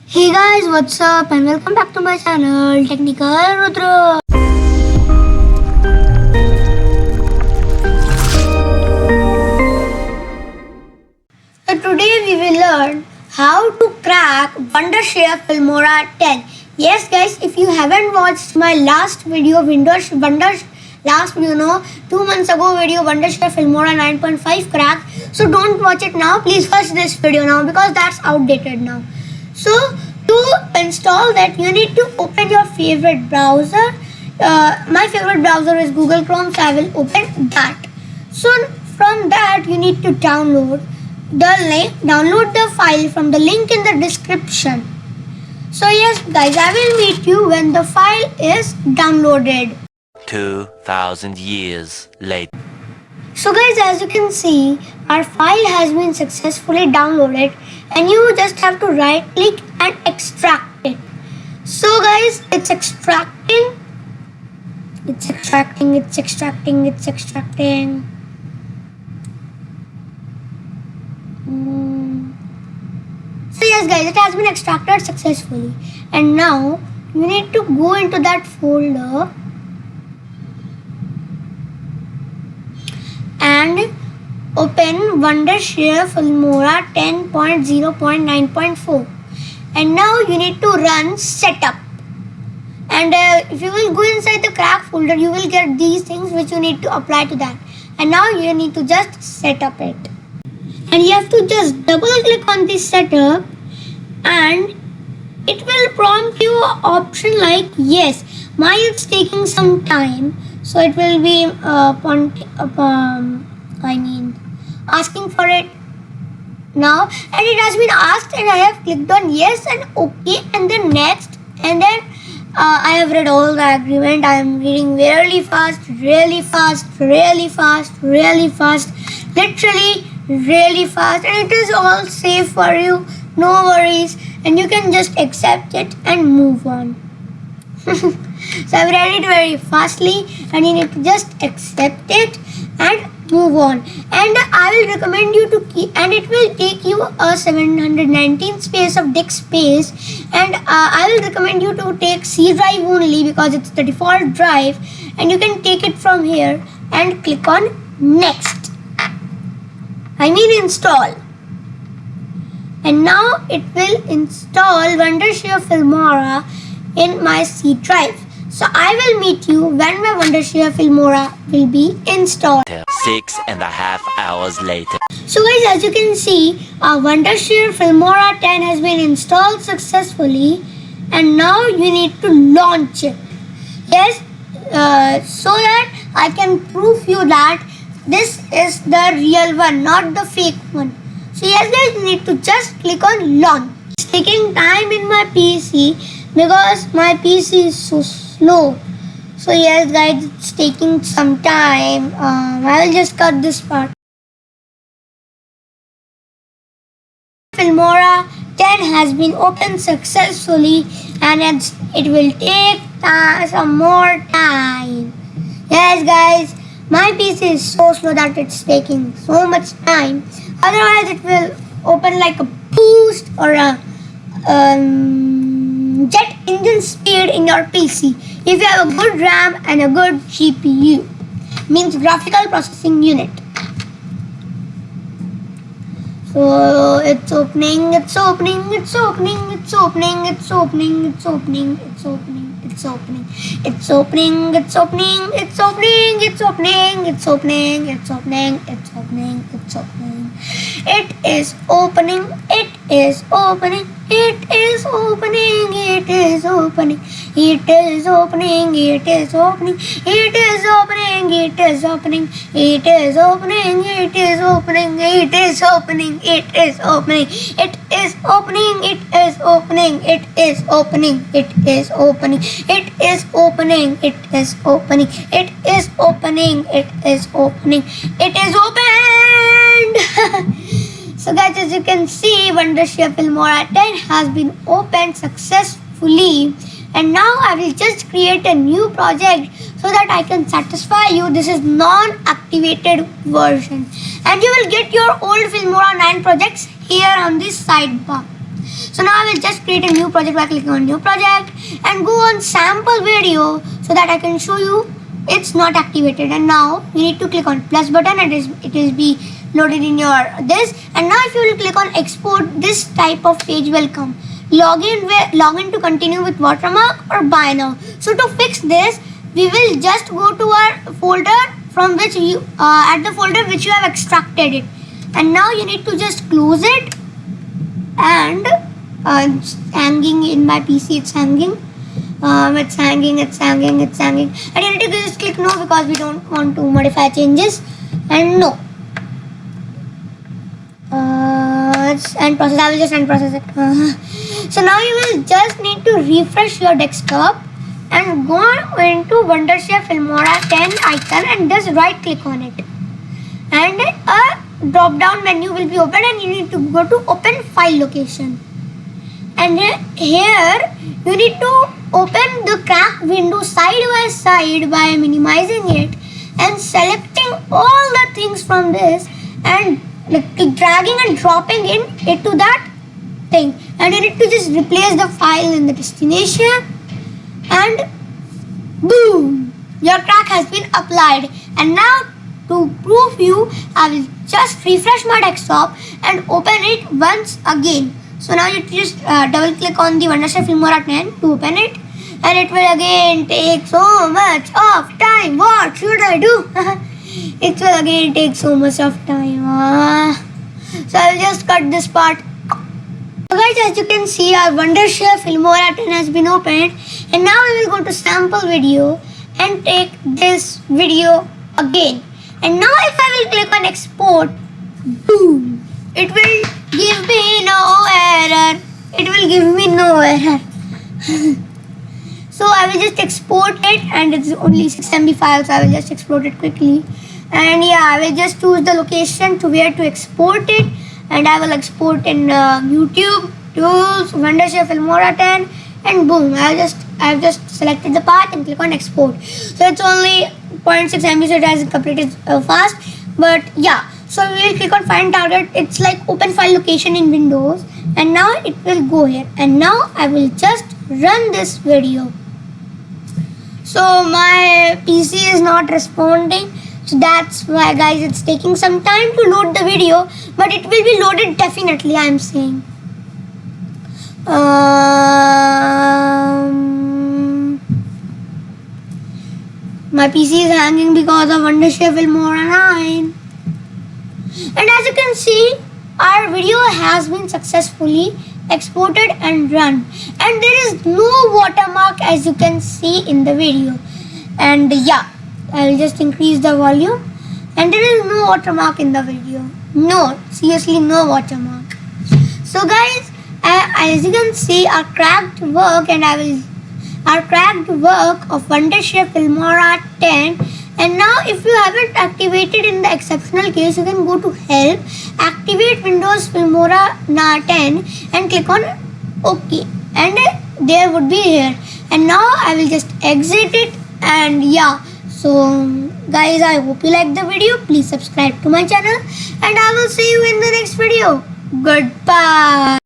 Hey guys, what's up and welcome back to my channel Technical Rudra. So today we will learn how to crack Wondershare Filmora 10. Yes guys, if you haven't watched my last video, last video, no, 2 months ago video, Wondershare Filmora 9.5 crack. So don't watch it now. Please watch this video now because that's outdated now. So to install that, you need to open your favorite browser. My favorite browser is Google Chrome, so I will open that. So from that, you need to download the file from the link in the description. So yes guys, I will meet you when the file is downloaded. 2,000 years later. So guys, as you can see, our file has been successfully downloaded and you just have to right click and extract it. So guys, it's extracting. So yes guys, it has been extracted successfully, and now you need to go into that folder and open Wondershare Filmora 10.0.9.4, and now you need to run setup. And if you will go inside the crack folder, you will get these things which you need to apply to that. And now you need to just set up it. And you have to just double click on this setup and it will prompt you an option like yes, mine it's taking some time. So it will be asking for it now, and it has been asked and I have clicked on yes and okay and then next, and then I have read all the agreement. I am reading really fast, literally really fast, and it is all safe for you, no worries, and you can just accept it and move on. So I've read it very fastly and you need to just accept it and move on. And I will recommend you to keep, and it will take you a 719 space of disk space, and I will recommend you to take C drive only because it's the default drive, and you can take it from here and click on next. Install. And now it will install Wondershare Filmora in my C drive. So I will meet you when my Wondershare Filmora will be installed. 6.5 hours later. So guys, as you can see, our Wondershare Filmora 10 has been installed successfully, and now you need to launch it. Yes, so that I can prove you that this is the real one, not the fake one. So yes guys, you need to just click on launch. It's taking time in my PC because my PC is so slow. So yes guys, it's taking some time. I will just cut this part. Filmora 10 has been opened successfully, and it will take some more time. Yes guys, my PC is so slow that it's taking so much time. Otherwise it will open like a boost or a jet engine speed in your PC if you have a good RAM and a good GPU, means graphical processing unit. So it's opening. So guys, as you can see, Wondershare Filmora 10 has been opened successfully, and now I will just create a new project so that I can satisfy you. This is non-activated version, and you will get your old Filmora 9 projects here on this sidebar. So now I will just create a new project by clicking on new project and go on sample video so that I can show you it's not activated. And now you need to click on plus button and it is be loaded in your this. And now if you will click on export, this type of page will come. Log in to continue with Watermark or buy now. So to fix this, we will just go to our folder from which you at the folder which you have extracted it. And now you need to just close it. And it's hanging in my PC. It's hanging. It's hanging. And you need to just click no because we don't want to modify changes. And no. It's end process. I will just end process it. So now you will just need to refresh your desktop and go into Wondershare Filmora 10 icon and just right click on it. And a drop down menu will be open and you need to go to open file location. And here you need to open the crack window side by side by minimizing it and selecting all the things from this and dragging and dropping into that thing. And you need to just replace the file in the destination and boom, your crack has been applied. And now to prove you, I will just refresh my desktop and open it once again. So now you just double click on the Wondershare Filmora 10 to open it, and it will again take so much of time. What should I do? It will again take so much of time. So I will just cut this part. So guys, as you can see, our Wondershare Filmora 10 has been opened, and now we will go to sample video and take this video again. And now if I will click on export, boom, it will give me no error. It will give me no error. So I will just export it, and it's only 6 MB file, so I will just export it quickly. And yeah, I will just choose the location to where to export it, and I will export in YouTube, Tools, Wondershare Filmora 10, and boom, I have just selected the path and click on export. So it's only 0.6 MB, so it has completed fast. But yeah, so we will click on find target. It's like open file location in Windows, and now it will go here. And now I will just run this video. So my PC is not responding, so that's why guys it's taking some time to load the video, but it will be loaded definitely, I am saying. My PC is hanging because of Wondershare Filmora 9. And as you can see, our video has been successfully exported and run. And there is no watermark as you can see in the video. And yeah, I will just increase the volume. And there is no watermark in the video. No, seriously no watermark. So guys, as you can see, our cracked work of Wondershare Filmora 10. And now if you haven't activated in the exceptional case, you can go to help, activate Windows Filmora 10 and click on OK, and there would be here. And now I will just exit it. And yeah, so guys, I hope you liked the video. Please subscribe to my channel, and I will see you in the next video. Goodbye.